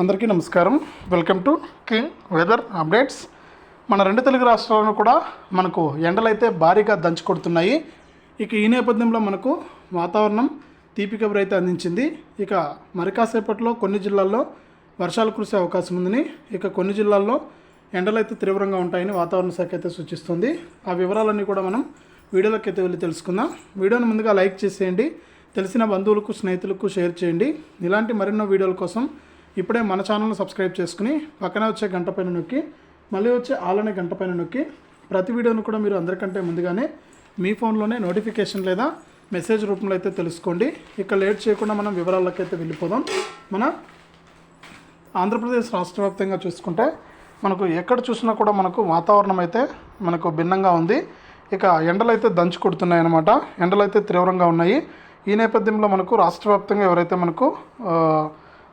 అందరికీ నమస్కారం. Welcome to king weather updates. మన రెండు తెలుగు రాష్ట్రాలను కూడా మనకు ఎండలైతే భారీగా దంచి కొడుతున్నాయి. ఇక ఈ నేపథ్యంలో మనకు వాతావరణం తీపి కబురు అయితే అందించింది. ఇక మరి కాసేపట్లో కొన్ని జిల్లాల్లో వర్షాలు కురిసే అవకాశం ఉందని, ఇక కొన్ని జిల్లాల్లో ఎండలు అయితే తీవ్రంగా ఉంటాయని వాతావరణ శాఖ అయితే సూచిస్తుంది. ఆ వివరాలన్నీ కూడా మనం వీడియోలోకి అయితే వెళ్ళి తెలుసుకుందాం. వీడియోని ముందుగా లైక్ చేసేయండి, తెలిసిన బంధువులకు స్నేహితులకు షేర్ చేయండి. ఇలాంటి మరెన్నో వీడియోల కోసం ఇప్పుడే మన ఛానల్ని సబ్స్క్రైబ్ చేసుకుని పక్కనే వచ్చే గంట పైన నొక్కి మళ్ళీ వచ్చే ఆల్ అనే గంట పైన నొక్కి ప్రతి వీడియోను కూడా మీరు అందరికంటే ముందుగానే మీ ఫోన్లోనే నోటిఫికేషన్ లేదా మెసేజ్ రూపంలో అయితే తెలుసుకోండి. ఇక లేట్ చేయకుండా మనం వివరాల్లోకి అయితే వెళ్ళిపోదాం. మన ఆంధ్రప్రదేశ్ రాష్ట్ర వ్యాప్తంగా చూసుకుంటే మనకు ఎక్కడ చూసినా కూడా మనకు వాతావరణం అయితే మనకు భిన్నంగా ఉంది. ఇక ఎండలు అయితే దంచి కొడుతున్నాయి అన్నమాట. ఎండలు అయితే తీవ్రంగా ఉన్నాయి. ఈ నేపథ్యంలో మనకు రాష్ట్ర వ్యాప్తంగా ఎవరైతే మనకు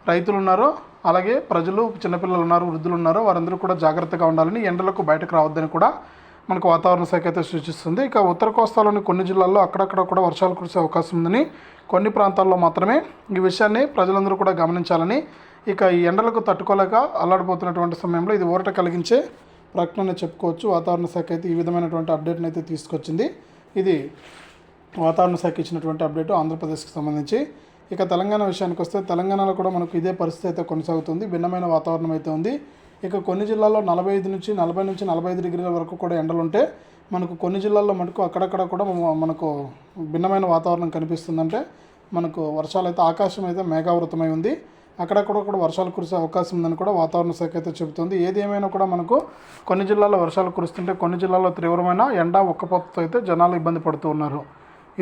రైతులు ఉన్నారో, అలాగే ప్రజలు, చిన్నపిల్లలు ఉన్నారు, వృద్ధులు ఉన్నారో వారందరూ కూడా జాగ్రత్తగా ఉండాలని, ఎండలకు బయటకు రావద్దని కూడా మనకు వాతావరణ శాఖ అయితే సూచిస్తుంది. ఇక ఉత్తర కోస్తాలోని కొన్ని జిల్లాల్లో అక్కడక్కడ కూడా వర్షాలు కురిసే అవకాశం ఉందని, కొన్ని ప్రాంతాల్లో మాత్రమే ఈ విషయాన్ని ప్రజలందరూ కూడా గమనించాలని, ఇక ఈ ఎండలకు తట్టుకోలేక అల్లాడిపోతున్నటువంటి సమయంలో ఇది ఊరట కలిగించే ప్రకటన చెప్పుకోవచ్చు. వాతావరణ శాఖ అయితే ఈ విధమైనటువంటి అప్డేట్ని అయితే తీసుకొచ్చింది. ఇది వాతావరణ శాఖ ఇచ్చినటువంటి అప్డేటు ఆంధ్రప్రదేశ్కి సంబంధించి. ఇక తెలంగాణ విషయానికి వస్తే తెలంగాణలో కూడా మనకు ఇదే పరిస్థితి అయితే కొనసాగుతుంది. భిన్నమైన వాతావరణం అయితే ఉంది. ఇక కొన్ని జిల్లాల్లో 40 నుంచి 45 డిగ్రీల వరకు కూడా ఎండలుంటే, మనకు కొన్ని జిల్లాల్లో మటుకు అక్కడక్కడ కూడా మనకు భిన్నమైన వాతావరణం కనిపిస్తుందంటే మనకు వర్షాలు అయితే ఆకాశం అయితే మేఘావృతమై ఉంది. అక్కడక్కడ కూడా వర్షాలు కురిసే అవకాశం ఉందని కూడా వాతావరణ శాఖ అయితే చెబుతుంది. ఏది ఏమైనా కూడా మనకు కొన్ని జిల్లాల్లో వర్షాలు కురుస్తుంటే, కొన్ని జిల్లాల్లో తీవ్రమైన ఎండ ఉక్కపోతతో అయితే జనాలు ఇబ్బంది పడుతూ ఉన్నారు.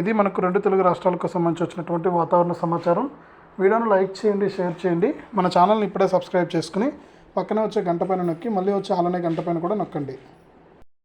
ఇది మనకు రెండు తెలుగు రాష్ట్రాలకు సంబంధించి వచ్చినటువంటి వాతావరణ సమాచారం. వీడియోను లైక్ చేయండి, షేర్ చేయండి. మన ఛానల్ని ఇప్పుడే సబ్స్క్రైబ్ చేసుకుని పక్కనే వచ్చే గంట పైన నొక్కి మళ్ళీ వచ్చే ఆలనే గంట పైన కూడా నొక్కండి.